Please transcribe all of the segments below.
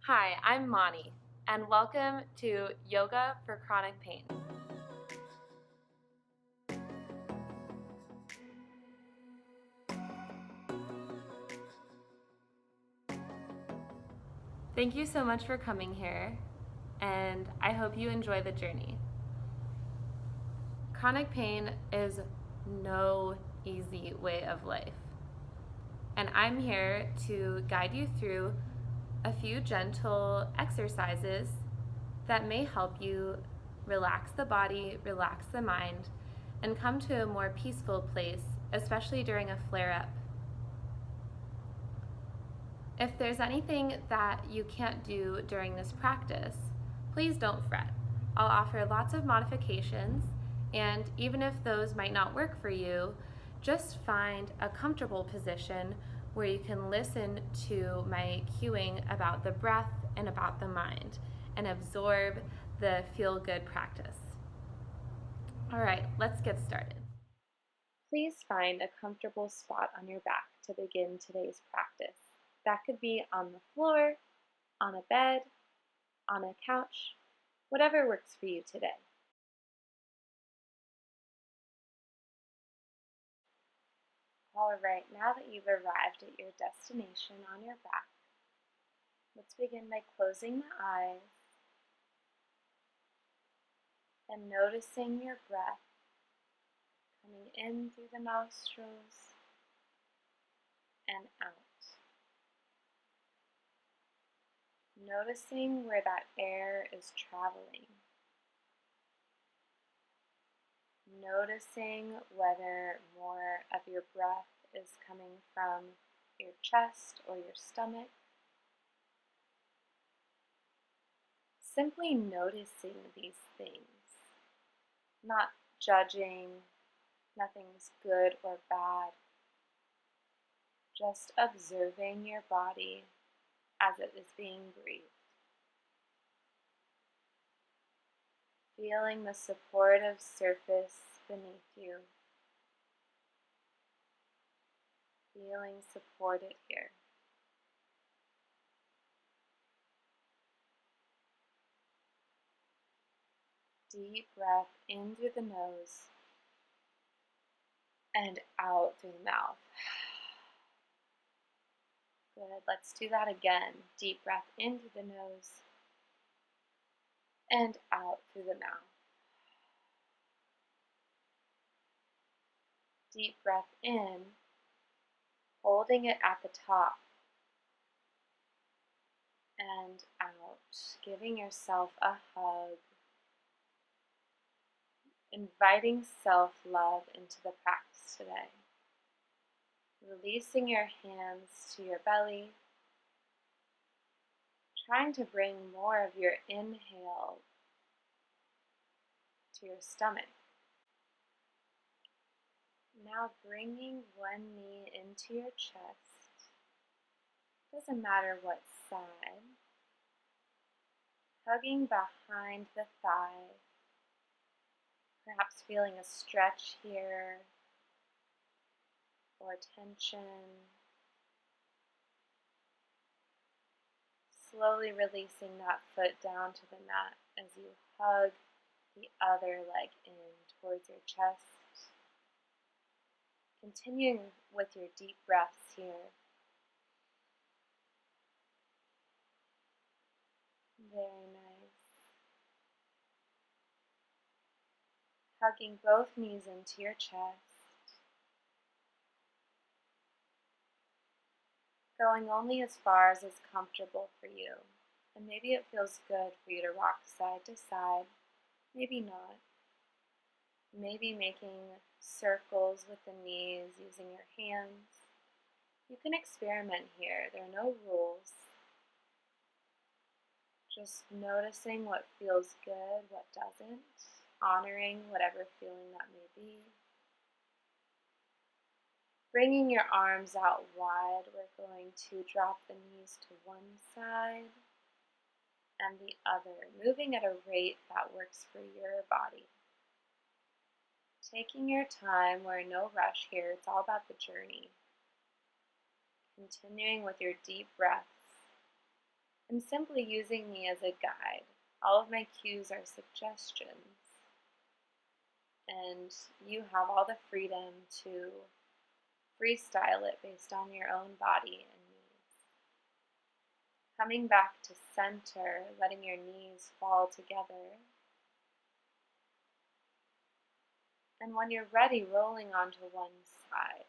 Hi, I'm Mani, and welcome to Yoga for Chronic Pain. Thank you so much for coming here, and I hope you enjoy the journey. Chronic pain is no easy way of life, and I'm here to guide you through a few gentle exercises that may help you relax the body, relax the mind, and come to a more peaceful place, especially during a flare-up. If there's anything that you can't do during this practice, please don't fret. I'll offer lots of modifications, and even if those might not work for you, just find a comfortable position where you can listen to my cueing about the breath and about the mind and absorb the feel-good practice. All right, let's get started. Please find a comfortable spot on your back to begin today's practice. That could be on the floor, on a bed, on a couch, whatever works for you today. All right, now that you've arrived at your destination on your back, let's begin by closing the eyes and noticing your breath coming in through the nostrils and out. Noticing where that air is traveling. Noticing whether more of your breath is coming from your chest or your stomach. Simply noticing these things, not judging, nothing's good or bad, just observing your body as it is being breathed. Feeling the supportive surface beneath you. Feeling supported here. Deep breath in through the nose and out through the mouth. Good, let's do that again. Deep breath in through the nose and out through the mouth. Deep breath in, holding it at the top, and out, giving yourself a hug, inviting self-love into the practice today. Releasing your hands to your belly, trying to bring more of your inhale to your stomach. Now bringing one knee into your chest, doesn't matter what side, hugging behind the thigh, perhaps feeling a stretch here or tension. Slowly releasing that foot down to the mat as you hug the other leg in towards your chest. Continuing with your deep breaths here. Very nice. Hugging both knees into your chest. Going only as far as is comfortable for you. And maybe it feels good for you to rock side to side. Maybe not. Maybe making circles with the knees using your hands. You can experiment here. There are no rules. Just noticing what feels good, what doesn't, honoring whatever feeling that may be. Bringing your arms out wide, we're going to drop the knees to one side and the other, moving at a rate that works for your body. Taking your time, we're in no rush here, it's all about the journey. Continuing with your deep breaths. and simply using me as a guide. All of my cues are suggestions, and you have all the freedom to freestyle it based on your own body and needs. Coming back to center, letting your knees fall together. And when you're ready, rolling onto one side.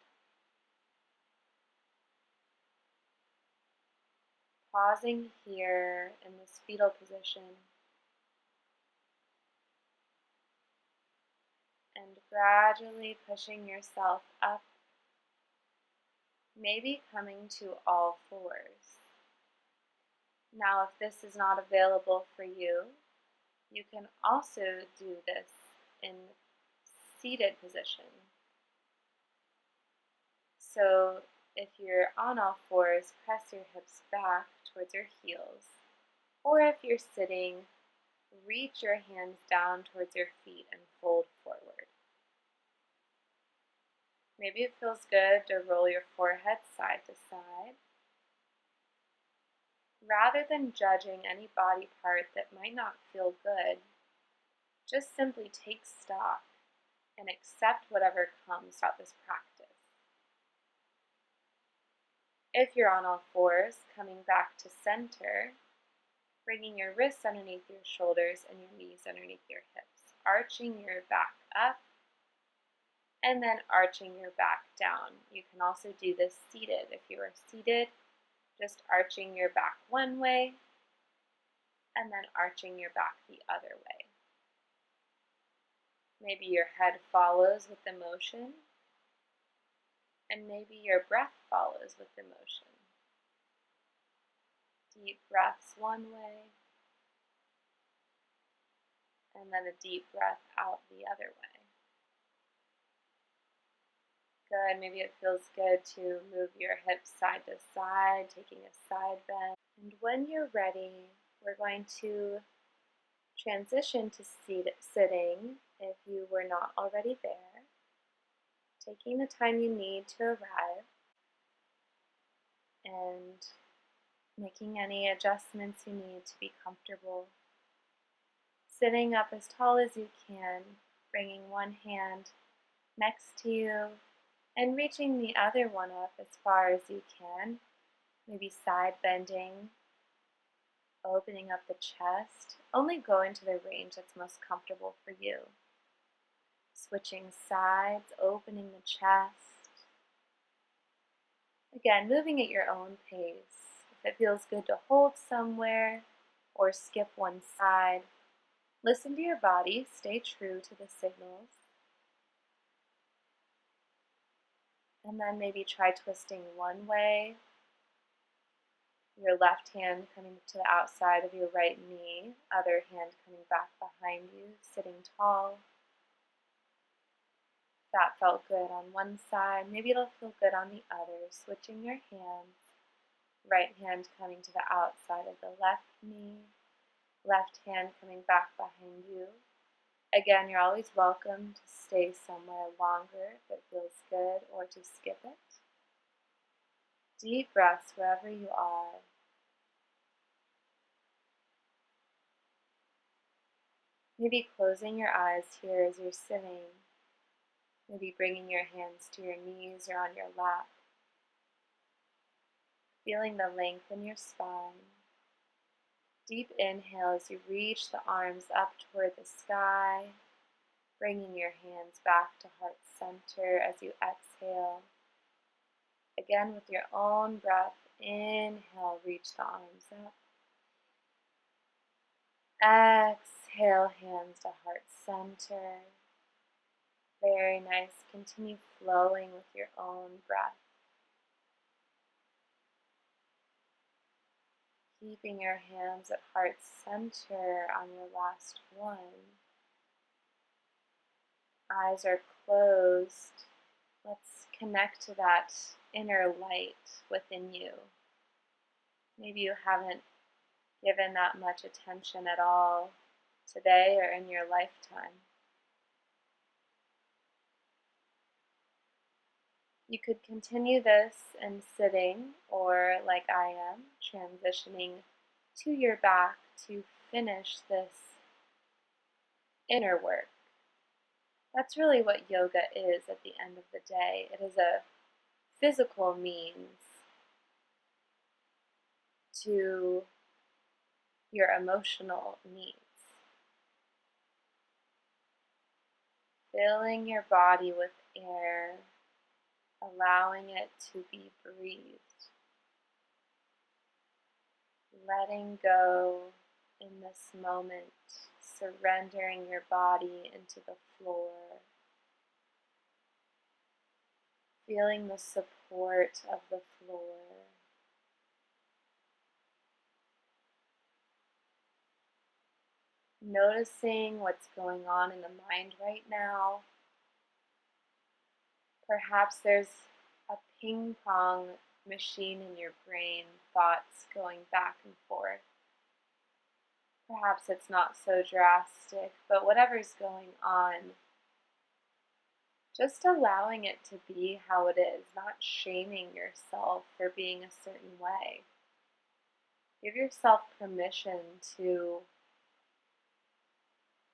Pausing here in this fetal position and gradually pushing yourself up, maybe coming to all fours. Now, if this is not available for you, you can also do this in seated position. So if you're on all fours, press your hips back towards your heels. Or if you're sitting, reach your hands down towards your feet and fold forward. Maybe it feels good to roll your forehead side to side. Rather than judging any body part that might not feel good, just simply take stock and accept whatever comes throughout this practice. If you're on all fours, coming back to center, bringing your wrists underneath your shoulders and your knees underneath your hips, arching your back up, and then arching your back down. You can also do this seated. If you are seated, just arching your back one way, and then arching your back the other way. Maybe your head follows with the motion, and maybe your breath follows with the motion. Deep breaths one way, and then a deep breath out the other way. Good, maybe it feels good to move your hips side to side, taking a side bend. And when you're ready, we're going to transition to sitting if you were not already there, taking the time you need to arrive and making any adjustments you need to be comfortable. Sitting up as tall as you can, bringing one hand next to you and reaching the other one up as far as you can, maybe side bending, opening up the chest. Only go into the range that's most comfortable for you. Switching sides, opening the chest. Again, moving at your own pace. If it feels good to hold somewhere or skip one side, listen to your body, stay true to the signals. And then maybe try twisting one way, your left hand coming to the outside of your right knee, other hand coming back behind you, sitting tall. If that felt good on one side, maybe it'll feel good on the other. Switching your hands, right hand coming to the outside of the left knee, left hand coming back behind you. Again, you're always welcome to stay somewhere longer if it feels good or to skip it. Deep breaths wherever you are. Maybe closing your eyes here as you're sitting. Maybe bringing your hands to your knees or on your lap. Feeling the length in your spine. Deep inhale as you reach the arms up toward the sky, bringing your hands back to heart center as you exhale. Again, with your own breath, inhale, reach the arms up. Exhale, hands to heart center. Very nice. Continue flowing with your own breath. Keeping your hands at heart center on your last one. Eyes are closed. Let's connect to that inner light within you. Maybe you haven't given that much attention at all today or in your lifetime. You could continue this in sitting or, like I am, transitioning to your back to finish this inner work. That's really what yoga is at the end of the day. It is a physical means to your emotional needs. Filling your body with air, allowing it to be breathed. Letting go in this moment, surrendering your body into the floor. Feeling the support of the floor. Noticing what's going on in the mind right now. Perhaps there's a ping pong machine in your brain, thoughts going back and forth. Perhaps it's not so drastic, but whatever's going on, just allowing it to be how it is, not shaming yourself for being a certain way. Give yourself permission to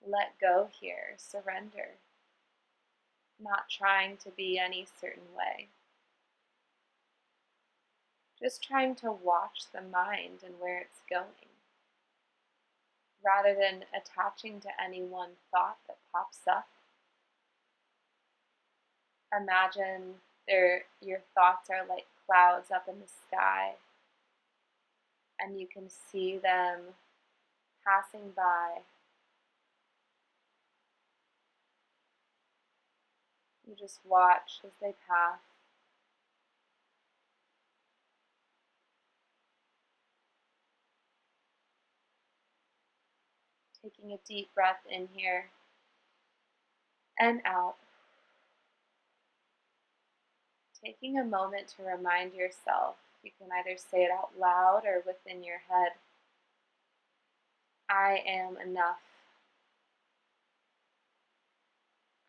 let go here, surrender, not trying to be any certain way. Just trying to watch the mind and where it's going, rather than attaching to any one thought that pops up. Imagine your thoughts are like clouds up in the sky, and you can see them passing by. You just watch as they pass. Taking a deep breath in here and out. Taking a moment to remind yourself, you can either say it out loud or within your head, I am enough.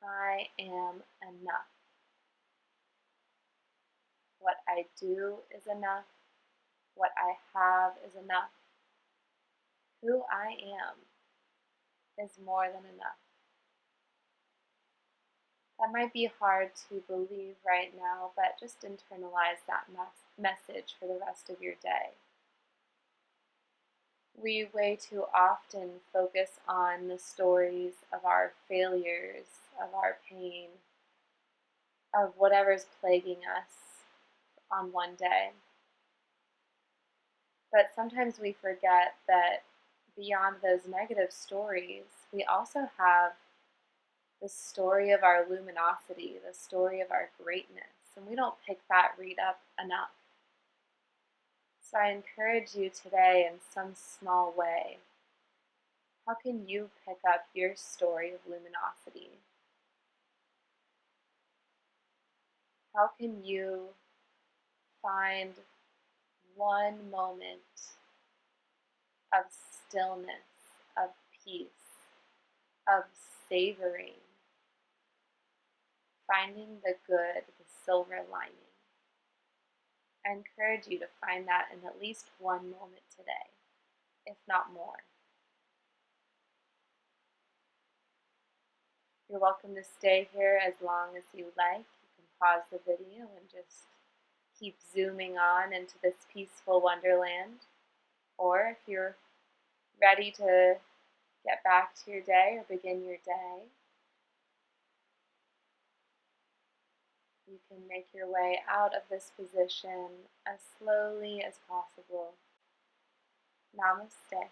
I am enough. What I do is enough. What I have is enough. Who I am is more than enough. That might be hard to believe right now, but just internalize that message for the rest of your day. We way too often focus on the stories of our failures, of our pain, of whatever's plaguing us on one day. But sometimes we forget that beyond those negative stories, we also have the story of our luminosity, the story of our greatness, and we don't pick that read up enough. So I encourage you today in some small way, how can you pick up your story of luminosity? How can you find one moment of stillness, of peace, of savoring, finding the good, the silver lining? I encourage you to find that in at least one moment today, if not more. You're welcome to stay here as long as you like. You can pause the video and just keep zooming on into this peaceful wonderland. Or if you're ready to get back to your day or begin your day, you can make your way out of this position as slowly as possible. Namaste.